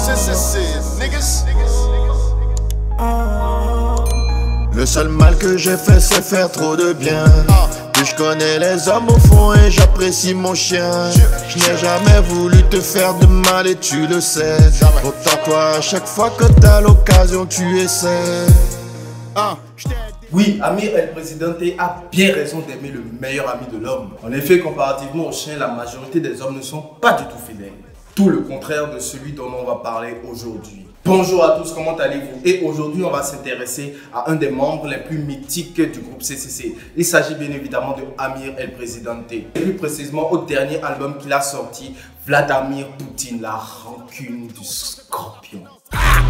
C'est niggas. Le seul mal que j'ai fait c'est faire trop de bien. Puis je connais les hommes au fond et j'apprécie mon chien. Je n'ai jamais voulu te faire de mal et tu le sais. Pourtant toi à chaque fois que t'as l'occasion tu essaies. Oui, Amir El Presidente a bien raison d'aimer le meilleur ami de l'homme. En effet, comparativement aux chiens, la majorité des hommes ne sont pas du tout fidèles. Tout le contraire de celui dont on va parler aujourd'hui. Bonjour à tous, comment allez-vous? Et aujourd'hui, on va s'intéresser à un des membres les plus mythiques du groupe CCC. Il s'agit bien évidemment de Amir El Presidente. Et plus précisément au dernier album qu'il a sorti, Vladimir Poutine, la rancune du scorpion.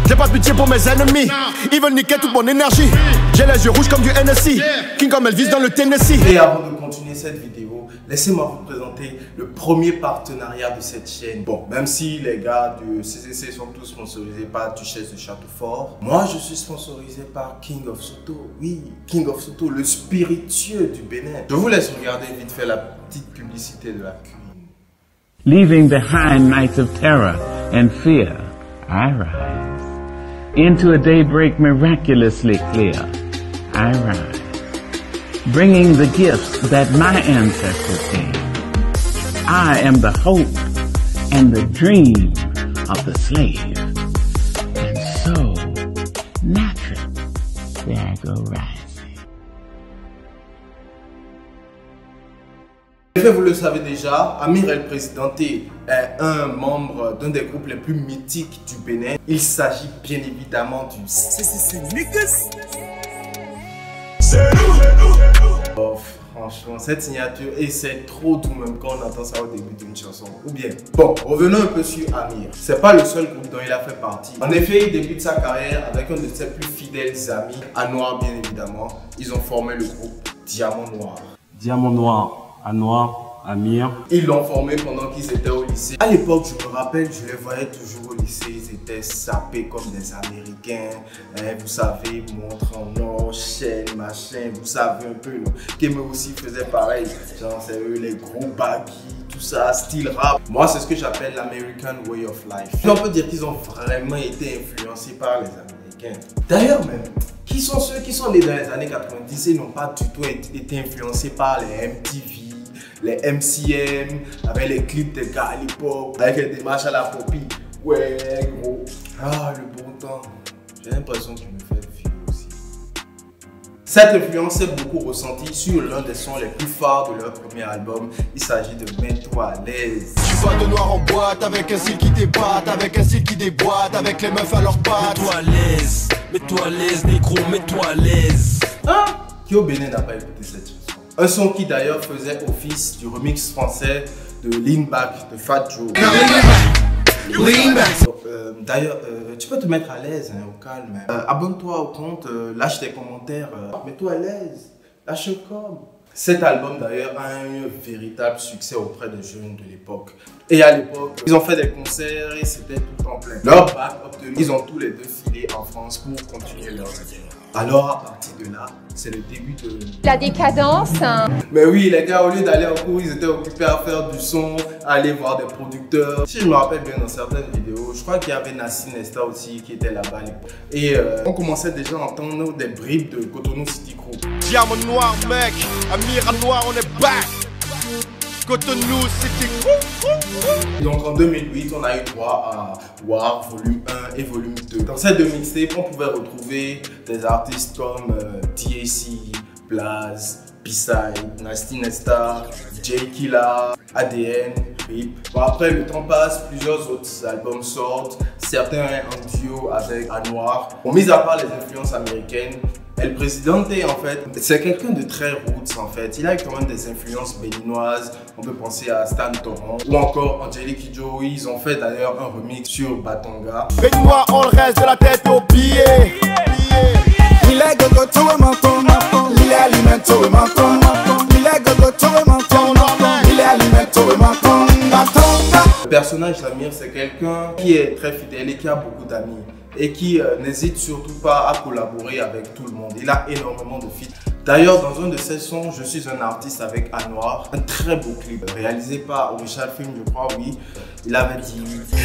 J'ai pas de pitié pour mes ennemis, ils veulent niquer toute mon énergie. J'ai les yeux rouges comme du NSI, King comme Elvis dans le Tennessee. Et avant de continuer cette vidéo, laissez-moi vous présenter le premier partenariat de cette chaîne. Bon, même si les gars du CCC sont tous sponsorisés par Duchesse de Châteaufort, moi je suis sponsorisé par King of Soto. Oui, King of Soto, le spiritueux du Bénin. Je vous laisse regarder vite fait la petite publicité de la cuisine. Leaving behind nights of terror and fear, I rise. Into a daybreak miraculously clear, I rise. Bringing the gifts that my ancestors gave. I am the hope and the dream of the slave. And so, naturally, there I go rising. En effet, vous le savez déjà, Amir El Presidente est un membre d'un des groupes les plus mythiques du Bénin. Il s'agit bien évidemment du CCC Niggas. Oh, franchement, cette signature, et c'est trop doux même quand on entend ça au début d'une chanson. Ou bien, bon, revenons un peu sur Amir. C'est pas le seul groupe dont il a fait partie. En effet, il débute sa carrière avec un de ses plus fidèles amis, Anwar bien évidemment. Ils ont formé le groupe Diamant Noir. Diamant Noir. Anwar, Amir. Ils l'ont formé pendant qu'ils étaient au lycée. À l'époque, je me rappelle, je les voyais toujours au lycée. Ils étaient sapés comme des Américains. Vous savez, montre en or, chaîne, machin. Vous savez un peu. Keme aussi faisait pareil. Genre, c'est eux les gros baggy, tout ça, style rap. Moi, c'est ce que j'appelle l'American Way of Life. Puis on peut dire qu'ils ont vraiment été influencés par les Américains. D'ailleurs, même, qui sont ceux qui sont nés dans les années 90 et n'ont pas du tout été influencés par les MTV, les MCM, avec les clips des gars à l'époque, avec les démarches à la poppy. Ouais, gros. Ah, le bon temps. J'ai l'impression qu'il me fait vieux aussi. Cette influence est beaucoup ressentie sur l'un des sons les plus forts de leur premier album. Il s'agit de Mets-toi à l'aise. Tu vas de noir en boîte avec un style qui débate, avec un style qui déboîte, avec les meufs à leurs pattes. Mets-toi à l'aise, négro, mets-toi à l'aise. Hein? Qui au Bénin n'a pas écouté cette chanson? Un son qui d'ailleurs faisait office du remix français de Lean Back de Fat Joe. D'ailleurs, tu peux te mettre à l'aise, hein, au calme. Abonne-toi au compte, lâche tes commentaires, mets-toi à l'aise, lâche un com. Cet album d'ailleurs a eu un véritable succès auprès des jeunes de l'époque. Et à l'époque, ils ont fait des concerts et c'était tout en plein. Leur bac obtenu, ils ont tous les deux filé en France pour continuer leur carrière. Alors à partir de là, c'est le début de la décadence. Mais oui, les gars, au lieu d'aller en cours, ils étaient occupés à faire du son, à aller voir des producteurs. Si je me rappelle bien dans certaines vidéos, je crois qu'il y avait Nassi Nesta aussi qui était là-bas à l'époque. Et on commençait déjà à entendre des bribes de Cotonou City Crew. Diamant Noir, mec, Amir Noir, on est back. Cotonou City Crew. Donc en 2008, on a eu droit à War volume 1 et volume 2. Dans ces deux mixtapes, on pouvait retrouver des artistes comme DAC, Blaze, B-Side, Nasty Nesta, Jay Killa, ADN, RIP. Bon, après le temps passe, plusieurs autres albums sortent, certains en duo avec Anwar. Bon, mis à part les influences américaines, El Presidente en fait, c'est quelqu'un de très roots en fait. Il a quand même des influences béninoises. On peut penser à Stan Torrent ou encore Angelique Kidjo. Ils ont fait d'ailleurs un remix sur Batonga. Béninois, on reste de la tête aux pieds. Il est gogoto et menton, il est alimento et menton, il est gogoto et menton, il est alimento et menton, Batonga. Le personnage d'Amir, c'est quelqu'un qui est très fidèle et qui a beaucoup d'amis. Et qui n'hésite surtout pas à collaborer avec tout le monde. Il a énormément de feats. D'ailleurs, dans un de ses sons, Je suis un artiste avec Anwar, un très beau clip réalisé par Richard Film, je crois, oui. il avait dit...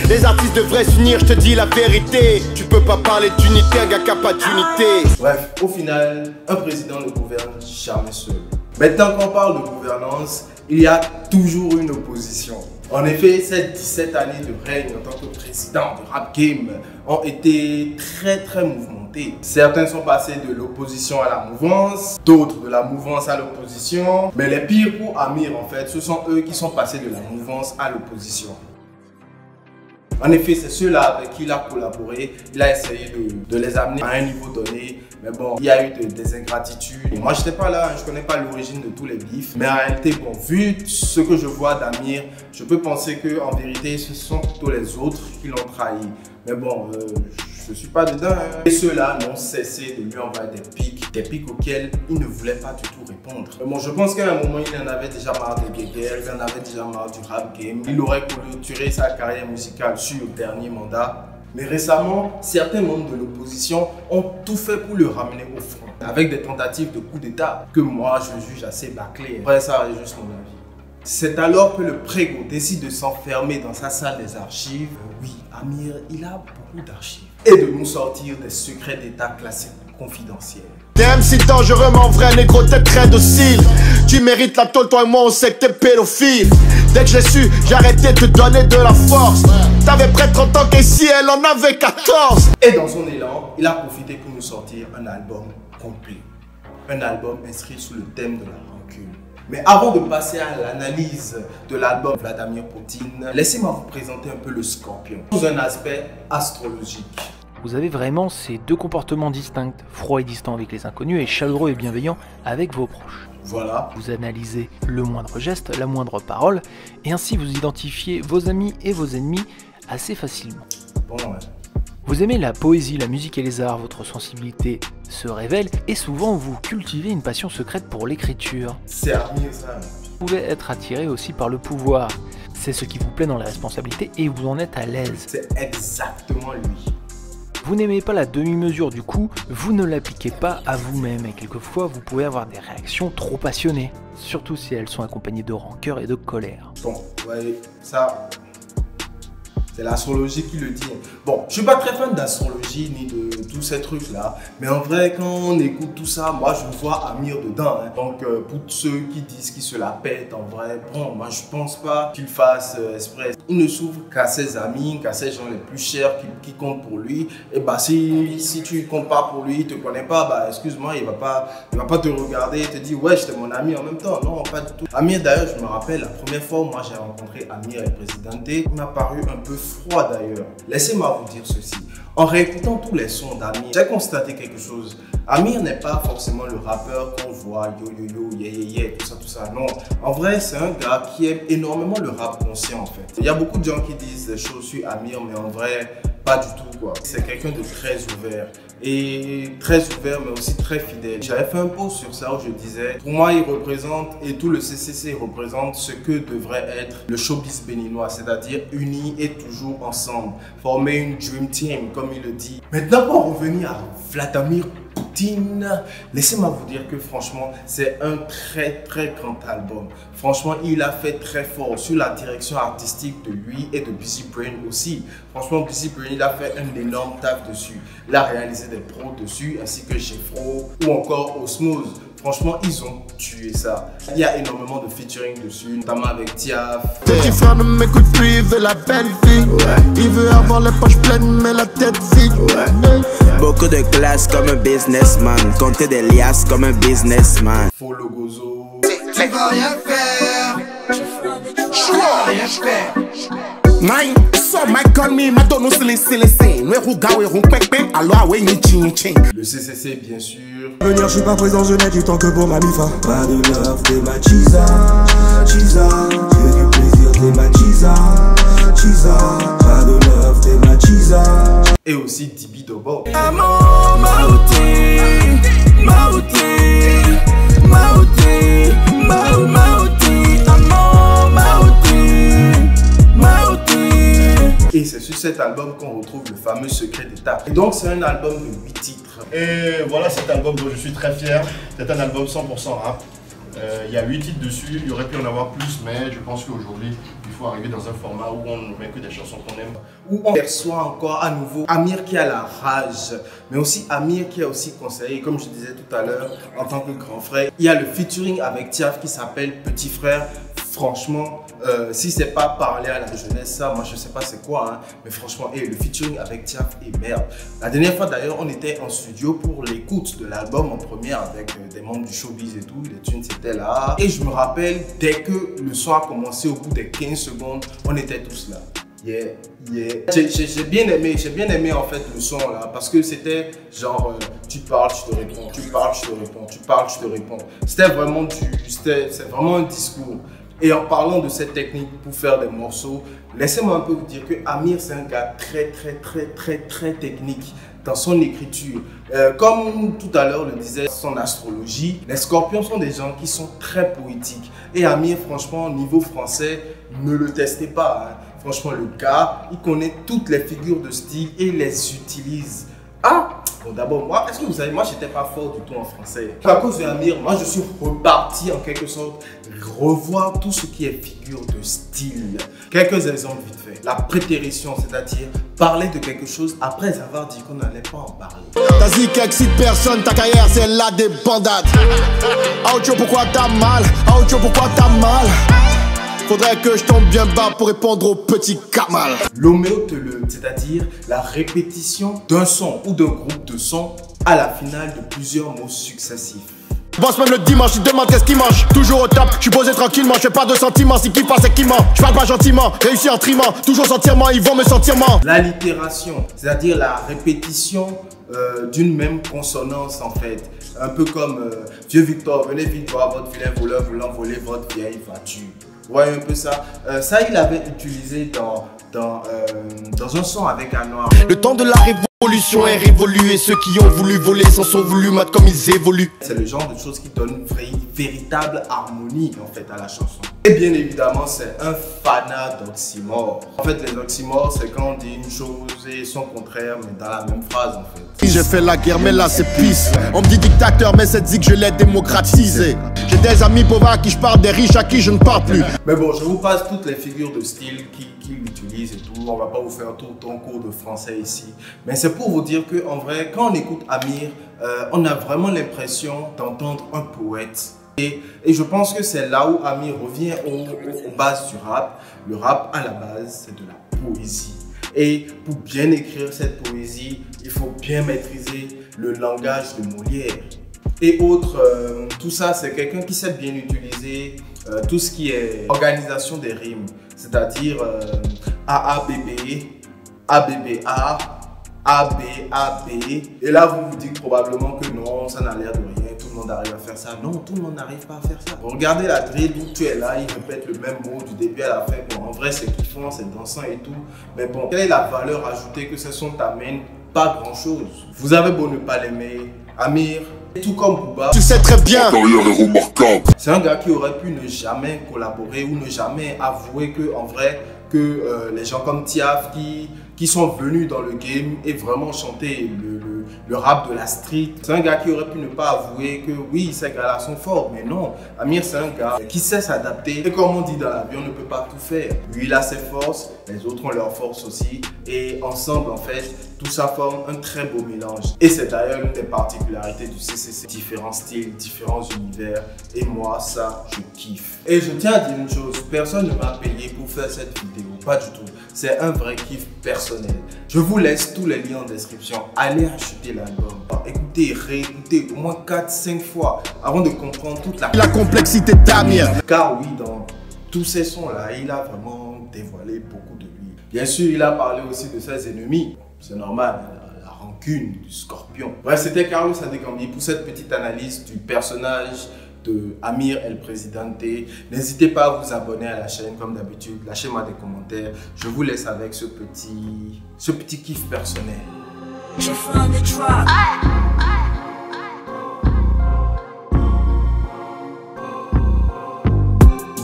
Les artistes devraient s'unir, je te dis la vérité. Tu peux pas parler d'unité, un gars qui a pas d'unité. Bref, au final, un président ne gouverne jamais seul. Maintenant qu'on parle de gouvernance, il y a toujours une opposition. En effet, ces 17 années de règne en tant que président de Rap Game ont été très mouvementées. Certains sont passés de l'opposition à la mouvance, d'autres de la mouvance à l'opposition. Mais les pires pour Amir, en fait, ce sont eux qui sont passés de la mouvance à l'opposition. En effet, c'est ceux-là avec qui il a collaboré. Il a essayé de les amener à un niveau donné. Mais bon, il y a eu des ingratitudes. Et moi, je n'étais pas là, je ne connais pas l'origine de tous les bifs. Mais en réalité, bon, vu ce que je vois d'Amir, je peux penser qu'en vérité, ce sont plutôt les autres qui l'ont trahi. Mais bon, je ne suis pas dedans. Hein. Et ceux-là n'ont cessé de lui envoyer des pics auxquels il ne voulait pas du tout répondre. Mais bon, je pense qu'à un moment, il en avait déjà marre des guéguerres, il en avait déjà marre du rap game. Il aurait clôturé sa carrière musicale sur le dernier mandat. Mais récemment, certains membres de l'opposition ont tout fait pour le ramener au front, avec des tentatives de coup d'État que moi je juge assez bâclées. Après ça, c'est juste mon avis. C'est alors que le prégot décide de s'enfermer dans sa salle des archives. Oui, Amir, il a beaucoup d'archives. Et de nous sortir des secrets d'État classés confidentiels. T'es MC dangereux, mon vrai négro, t'es très docile. Tu mérites la tôle, toi et moi on sait que t'es pédophile. Dès que j'ai su, j'ai arrêté de te donner de la force. T'avais près de 30 ans qu'ici elle en avait 14. Et dans son élan, il a profité pour nous sortir un album complet. Un album inscrit sous le thème de la rancune. Mais avant de passer à l'analyse de l'album Vladimir Poutine, laissez-moi vous présenter un peu le Scorpion sous un aspect astrologique. Vous avez vraiment ces deux comportements distincts, froid et distant avec les inconnus et chaleureux et bienveillant avec vos proches. Voilà. Vous analysez le moindre geste, la moindre parole, et ainsi vous identifiez vos amis et vos ennemis assez facilement. Bon, ouais. Vous aimez la poésie, la musique et les arts, votre sensibilité se révèle, et souvent vous cultivez une passion secrète pour l'écriture. C'est Amir ça. Vous pouvez être attiré aussi par le pouvoir. C'est ce qui vous plaît dans les responsabilités et vous en êtes à l'aise. C'est exactement lui. Vous n'aimez pas la demi-mesure, du coup, vous ne l'appliquez pas à vous-même et quelquefois vous pouvez avoir des réactions trop passionnées, surtout si elles sont accompagnées de rancœur et de colère. Bon, ouais, ça, c'est l'astrologie qui le dit. Bon, je suis pas très fan d'astrologie ni de tous ces trucs-là, mais en vrai, quand on écoute tout ça, moi je vois Amir dedans. Hein. Donc, pour ceux qui disent qu'ils se la pètent, en vrai, bon, moi je pense pas qu'il fasse exprès. Il ne s'ouvre qu'à ses amis, qu'à ses gens les plus chers qui comptent pour lui. Et bah, si tu comptes pas pour lui, il te connaît pas, bah, excuse-moi, il va pas te regarder et te dire, ouais, j'étais mon ami en même temps. Non, pas du tout. Amir, d'ailleurs, je me rappelle, la première fois où moi j'ai rencontré Amir et Presidente, il m'a paru un peu froid d'ailleurs. Laissez-moi vous dire ceci. En réécoutant tous les sons d'Amir, j'ai constaté quelque chose. Amir n'est pas forcément le rappeur qu'on voit, yo yo yo, yeah yeah yeah, tout ça. Non, en vrai, c'est un gars qui aime énormément le rap conscient en fait. Il y a beaucoup de gens qui disent des choses sur Amir, mais en vrai, pas du tout quoi. C'est quelqu'un de très ouvert. Et très ouvert mais aussi très fidèle. J'avais fait un post sur ça où je disais, pour moi il représente, et tout le CCC représente ce que devrait être le showbiz béninois, c'est-à-dire unis et toujours ensemble, former une dream team comme il le dit. Maintenant pour revenir à Vladimir Poutine, laissez-moi vous dire que franchement c'est un très grand album. Franchement il a fait très fort sur la direction artistique de lui et de Busy Brain aussi. Franchement Busy Brain il a fait un énorme taf dessus. Il a réalisé des pros dessus ainsi que Jeffro ou encore Osmose. Franchement, ils ont tué ça. Il y a énormément de featuring dessus, notamment avec Tiaf. Petit frère ne m'écoute plus, il veut la belle vie. Il veut avoir les poches pleines, mais la tête vide. Beaucoup de classe comme un businessman, compter des liasses comme un businessman. Faut le gozo. Tu vas rien faire. Je vas rien faire. Nine, so my call me, ma dono silly. Le CCC bien sûr. Venir, je suis pas présent, je n'ai du temps que pour ma mifa. Pas de love, t'es ma chisa, chisa. Tu veux du plaisir, t'es ma chisa, chisa. Pas de love, t'es ma chisa. Et aussi Dibi Dobo. Amor, mauti, mauti, mauti, mauti, amor, mauti, mauti. Et c'est sur cet album qu'on retrouve le fameux Secret d'État. Et donc c'est un album de 8 titres. Et voilà cet album dont je suis très fier. C'est un album 100% rap. Il y a 8 titres dessus, il y aurait pu en avoir plus, mais je pense qu'aujourd'hui, il faut arriver dans un format où on ne met que des chansons qu'on aime. Où on perçoit encore à nouveau Amir qui a la rage, mais aussi Amir qui a aussi conseillé, comme je disais tout à l'heure, en tant que grand frère. Il y a le featuring avec Tiaf qui s'appelle Petit Frère. Franchement, si c'est pas parler à la jeunesse, ça, moi je sais pas c'est quoi, hein, mais franchement, le featuring avec Tiaf est merde. La dernière fois d'ailleurs, on était en studio pour l'écoute de l'album en première avec des membres du showbiz et tout, les tunes c'était là. Et je me rappelle, dès que le son a commencé, au bout des 15 secondes, on était tous là. Yeah. J'ai bien aimé en fait le son là, parce que c'était genre tu parles, je te réponds, tu parles, je te réponds, tu parles, je te réponds. C'était vraiment c'est vraiment un discours. Et en parlant de cette technique pour faire des morceaux, laissez-moi un peu vous dire que Amir c'est un gars très technique dans son écriture. Comme tout à l'heure le disait son astrologie, les Scorpions sont des gens qui sont très poétiques. Et Amir, franchement, au niveau français, ne le testez pas. Hein. Franchement, le gars, il connaît toutes les figures de style et les utilise. Ah! Bon, d'abord, moi, est-ce que vous savez, moi, j'étais pas fort du tout en français. À cause de Amir, moi, je suis reparti en quelque sorte, revoir tout ce qui est figure de style. Quelques exemples vite fait. La prétérition, c'est-à-dire parler de quelque chose après avoir dit qu'on n'allait pas en parler. T'as dit qu'excite personne, ta carrière, c'est la débandade. Audio, pourquoi t'as mal? Audio, pourquoi t'as mal? Faudrait que je tombe bien bas pour répondre au petit Kamal. L'homéoteule, c'est-à-dire la répétition d'un son ou d'un groupe de sons à la finale de plusieurs mots successifs. Bosse même le dimanche, il demande qu'est-ce qu'il mange. Toujours au top, je suis posé tranquillement, je fais pas de sentiments, si qui passe c'est qui ment. Je parle pas gentiment, réussi en trimant, toujours sentirement, ils vont me sentir ment. L'allitération, c'est-à-dire la répétition d'une même consonance en fait. Un peu comme vieux Victor, venez vite voir votre vilain voleur voulant voler votre vieille voiture. Vous voyez un peu ça. Ça, il avait utilisé dans un son avec un noir. Le temps de la révolution est révolu et ceux qui ont voulu voler s'en sont voulu mat comme ils évoluent. C'est le genre de choses qui donne une véritable harmonie en fait à la chanson. Et bien évidemment, c'est un fanat d'oxymore. En fait, les oxymores, c'est quand on dit une chose et son contraire, mais dans la même phrase en fait. J'ai fait la guerre, mais là c'est pisse. On me dit dictateur, mais c'est dit que je l'ai démocratisé. J'ai des amis pauvres à qui je parle, des riches à qui je ne parle plus. Mais bon, je vous passe toutes les figures de style qu'il utilise et tout. On va pas vous faire tout un cours de français ici. Mais c'est pour vous dire que en vrai, quand on écoute Amir, on a vraiment l'impression d'entendre un poète. Et je pense que c'est là où Amir revient aux bases du rap. Le rap, à la base, c'est de la poésie. Et pour bien écrire cette poésie, il faut bien maîtriser le langage de Molière. Et autres, tout ça, c'est quelqu'un qui sait bien utiliser tout ce qui est organisation des rimes. C'est-à-dire AABB, ABBA, ABAB. Et là, vous vous dites probablement que non, ça n'a l'air de rien, tout le monde arrive à faire ça. Non, tout le monde n'arrive pas à faire ça. Bon, regardez la drill où tu es là, ils répètent le même mot du début à la fin. Bon, en vrai, c'est kiffant, c'est dansant et tout. Mais bon, quelle est la valeur ajoutée que ce son t'amène? Pas grand-chose. Vous avez beau ne pas l'aimer, Amir, tout comme Booba, tu sais très bien, c'est un gars qui aurait pu ne jamais collaborer ou ne jamais avouer que, en vrai, que les gens comme Tiaf qui sont venus dans le game et vraiment chanter le rap de la street. C'est un gars qui aurait pu ne pas avouer que oui, ces gars-là sont forts, mais non. Amir, c'est un gars qui sait s'adapter. Et comme on dit dans la vie, on ne peut pas tout faire. Lui, il a ses forces, les autres ont leurs forces aussi. Et ensemble, en fait, tout ça forme un très beau mélange. Et c'est d'ailleurs une des particularités du CCC. Différents styles, différents univers. Et moi, ça, je kiffe. Et je tiens à dire une chose, personne ne m'a payé pour faire cette vidéo. Pas du tout. C'est un vrai kiff personnel. Je vous laisse tous les liens en description. Allez acheter l'album. Écoutez, réécoutez au moins 4-5 fois avant de comprendre toute la complexité d'Amir. Car oui, dans tous ces sons-là, il a vraiment dévoilé beaucoup de lui. Bien sûr, il a parlé aussi de ses ennemis. C'est normal, la rancune du Scorpion. Bref, c'était Carlos Adekambi pour cette petite analyse du personnage de Amir El Presidente. N'hésitez pas à vous abonner à la chaîne comme d'habitude. Lâchez-moi des commentaires. Je vous laisse avec ce petit kiff personnel.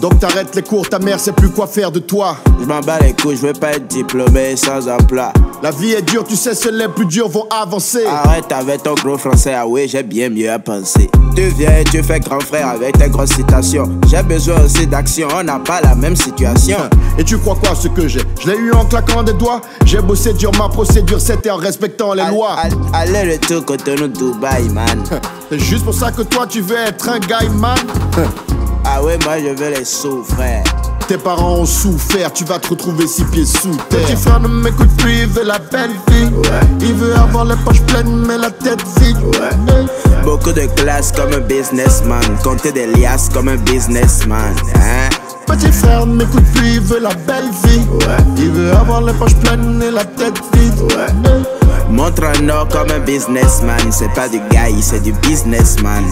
Donc t'arrêtes les cours, ta mère sait plus quoi faire de toi. Je m'en bats les couilles, je veux pas être diplômé sans emploi. La vie est dure, tu sais, seuls les plus durs vont avancer. Arrête avec ton gros français, ah oui, j'ai bien mieux à penser. Tu viens et tu fais grand frère avec tes grosses citations. J'ai besoin aussi d'action, on n'a pas la même situation. Et tu crois quoi ce que j'ai? Je l'ai eu en claquant des doigts. J'ai bossé dur, ma procédure c'était en respectant les lois. Allez le tour Cotonou Dubaï, man. C'est juste pour ça que toi tu veux être un guy, man. Ah ouais, moi je veux les sous, frère. Tes parents ont souffert, tu vas te retrouver 6 pieds sous terre. Petit frère ne m'écoute plus, il veut la belle vie. Il veut avoir les poches pleines mais la tête vide. Beaucoup de classe comme un businessman. Compter des liasses comme un businessman, hein? Petit frère ne m'écoute plus, il veut la belle vie. Il veut avoir les poches pleines et la tête vide. Montre un or comme un businessman. C'est pas du guy, c'est du businessman.